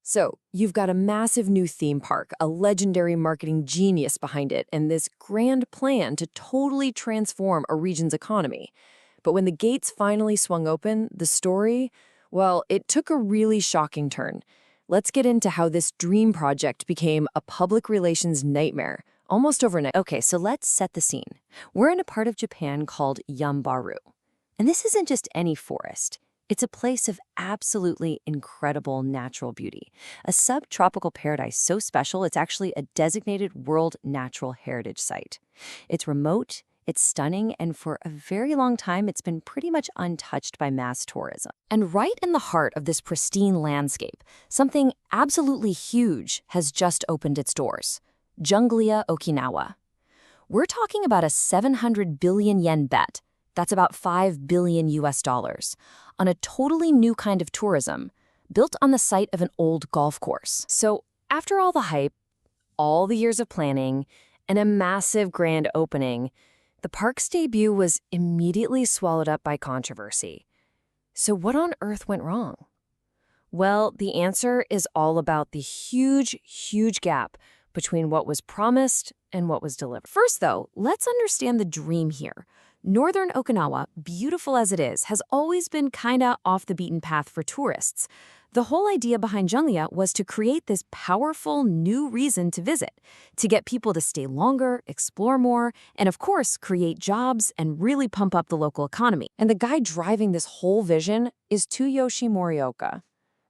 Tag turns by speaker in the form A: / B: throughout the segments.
A: So, you've got a massive new theme park, a legendary marketing genius behind it, and this grand plan to totally transform a region's economy. But when the gates finally swung open, the story, well, it took a really shocking turn. Let's get into how this dream project became a public relations nightmare, almost overnight.
B: Okay, so let's set the scene. We're in a part of Japan called Yambaru. And this isn't just any forest. It's a place of absolutely incredible natural beauty, a subtropical paradise so special it's actually a designated World Natural Heritage Site. It's remote, it's stunning, and for a very long time it's been pretty much untouched by mass tourism. And right in the heart of this pristine landscape, something absolutely huge has just opened its doors. Junglia, Okinawa. We're talking about a 700 billion yen bet. That's about $5 billion on a totally new kind of tourism, built on the site of an old golf course. So after all the hype, all the years of planning, and a massive grand opening, the park's debut was immediately swallowed up by controversy. So what on earth went wrong? Well, the answer is all about the huge gap between what was promised and what was delivered. First, though, let's understand the dream here. Northern Okinawa, beautiful as it is, has always been kinda off the beaten path for tourists. The whole idea behind Junglia was to create this powerful new reason to visit, to get people to stay longer, explore more, and of course, create jobs and really pump up the local economy. And the guy driving this whole vision is Tsuyoshi Morioka.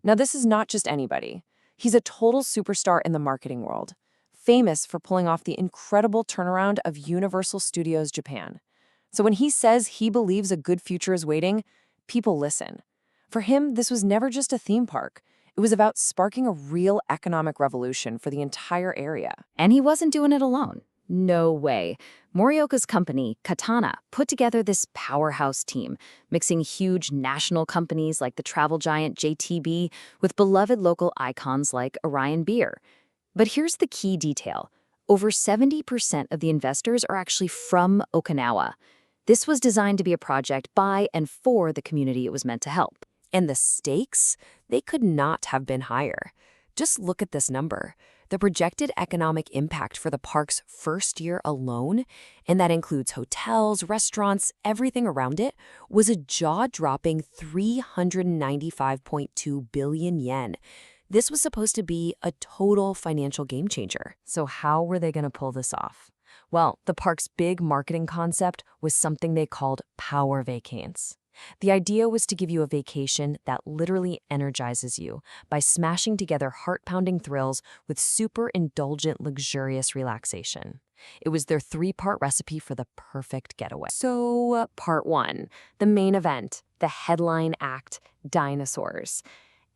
B: Now, this is not just anybody. He's a total superstar in the marketing world, famous for pulling off the incredible turnaround of Universal Studios Japan. So when he says he believes a good future is waiting, people listen. For him, this was never just a theme park. It was about sparking a real economic revolution for the entire area. And he wasn't doing it alone. No way. Morioka's company, Katana, put together this powerhouse team, mixing huge national companies like the travel giant JTB with beloved local icons like Orion Beer. But here's the key detail. Over 70% of the investors are actually from Okinawa. This was designed to be a project by and for the community it was meant to help.
A: And the stakes? They could not have been higher. Just look at this number. The projected economic impact for the park's first year alone, and that includes hotels, restaurants, everything around it, was a jaw-dropping 395.2 billion yen. This was supposed to be a total financial game changer. So how were they going to pull this off? Well, the park's big marketing concept was something they called power vacations. The idea was to give you a vacation that literally energizes you by smashing together heart-pounding thrills with super indulgent, luxurious relaxation. It was their three-part recipe for the perfect getaway. So, part one, the main event, the headline act, dinosaurs.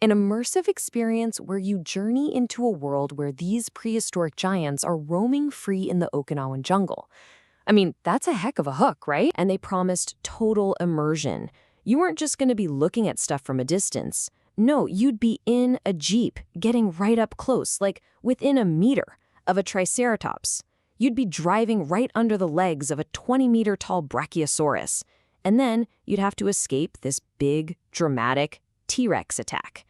A: An immersive experience where you journey into a world where these prehistoric giants are roaming free in the Okinawan jungle. I mean, that's a heck of a hook, right? And they promised total immersion. You weren't just going to be looking at stuff from a distance. No, you'd be in a jeep, getting right up close, like within a meter of a triceratops. You'd be driving right under the legs of a 20-meter-tall brachiosaurus. And then you'd have to escape this big, dramatic T-Rex attack.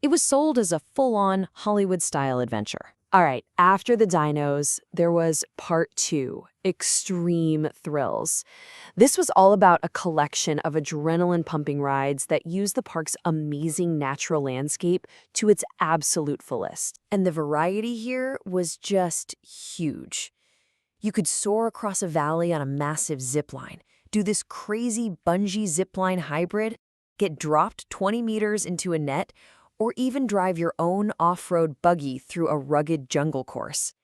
A: It was sold as a full-on Hollywood-style adventure. All right, after the dinos, there was part two, extreme thrills. This was all about a collection of adrenaline-pumping rides that used the park's amazing natural landscape to its absolute fullest. And the variety here was just huge. You could soar across a valley on a massive zipline, do this crazy bungee zipline hybrid, get dropped 20 meters into a net, or even drive your own off-road buggy through a rugged jungle course.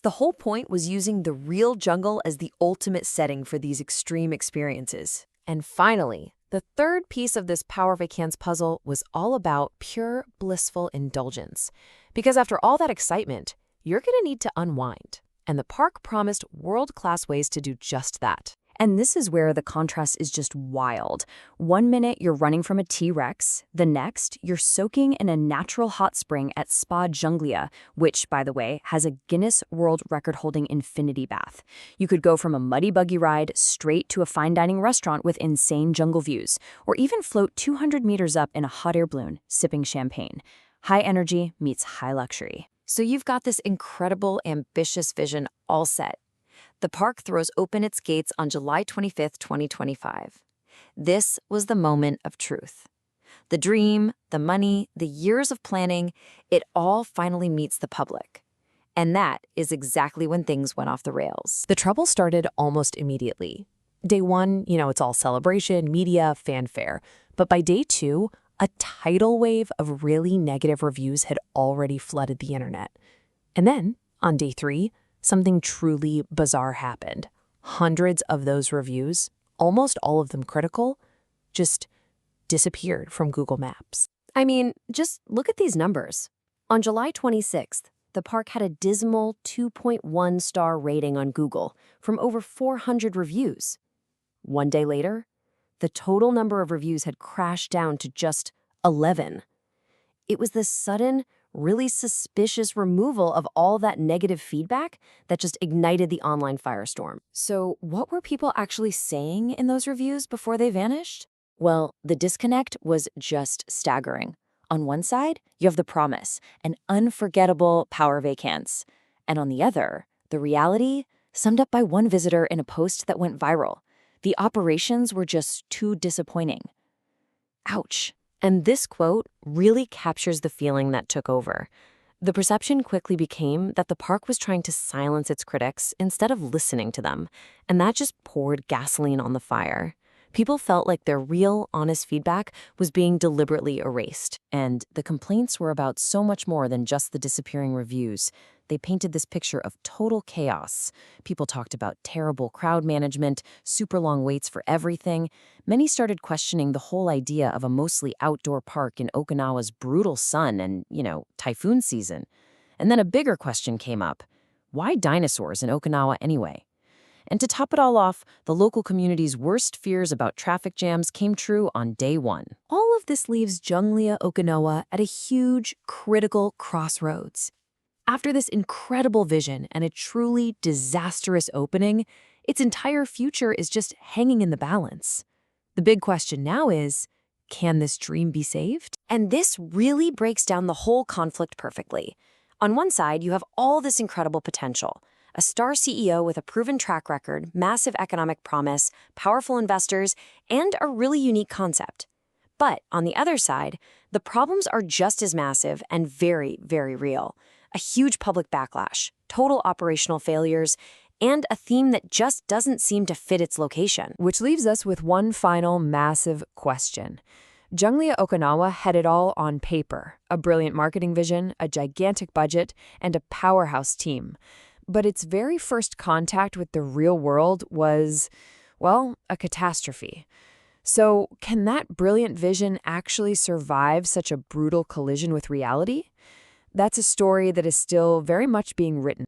A: The whole point was using the real jungle as the ultimate setting for these extreme experiences. And finally, the third piece of this Power Vacations puzzle was all about pure, blissful indulgence. Because after all that excitement, you're going to need to unwind. And the park promised world-class ways to do just that. And this is where the contrast is just wild. 1 minute, you're running from a T-Rex. The next, you're soaking in a natural hot spring at Spa Junglia, which, by the way, has a Guinness World Record-holding infinity bath. You could go from a muddy buggy ride straight to a fine dining restaurant with insane jungle views, or even float 200 meters up in a hot air balloon, sipping champagne.
B: High energy meets high luxury. So you've got this incredible, ambitious vision all set. The park throws open its gates on July 25th, 2025. This was the moment of truth. The dream, the money, the years of planning, it all finally meets the public. And that is exactly when things went off the rails.
A: The trouble started almost immediately. Day one, it's all celebration, media, fanfare. But by day two, a tidal wave of really negative reviews had already flooded the internet. And then, on day three, something truly bizarre happened. Hundreds of those reviews, almost all of them critical, just disappeared from Google Maps.
B: I mean, just look at these numbers. On July 26th, the park had a dismal 2.1-star rating on Google from over 400 reviews. One day later, the total number of reviews had crashed down to just 11. It was this sudden, really suspicious removal of all that negative feedback that just ignited the online firestorm. So what were people actually saying in those reviews before they vanished? Well, the disconnect was just staggering. On one side, you have the promise, an unforgettable power vacance. And on the other, the reality, summed up by one visitor in a post that went viral. The operations were just too disappointing. Ouch. And this quote really captures the feeling that took over. The perception quickly became that the park was trying to silence its critics instead of listening to them, and that just poured gasoline on the fire. People felt like their real, honest feedback was being deliberately erased, and the complaints were about so much more than just the disappearing reviews. They painted this picture of total chaos. People talked about terrible crowd management, super long waits for everything. Many started questioning the whole idea of a mostly outdoor park in Okinawa's brutal sun and, typhoon season. And then a bigger question came up. Why dinosaurs in Okinawa anyway? And to top it all off, the local community's worst fears about traffic jams came true on day one.
A: All of this leaves Junglia, Okinawa at a huge, critical crossroads. After this incredible vision and a truly disastrous opening, its entire future is just hanging in the balance. The big question now is, can this dream be saved?
B: And this really breaks down the whole conflict perfectly. On one side, you have all this incredible potential. A star CEO with a proven track record, massive economic promise, powerful investors, and a really unique concept. But on the other side, the problems are just as massive and very, very real. A huge public backlash, total operational failures, and a theme that just doesn't seem to fit its location.
A: Which leaves us with one final massive question. Junglia Okinawa had it all on paper, a brilliant marketing vision, a gigantic budget, and a powerhouse team. But its very first contact with the real world was, well, a catastrophe. So can that brilliant vision actually survive such a brutal collision with reality? That's a story that is still very much being written.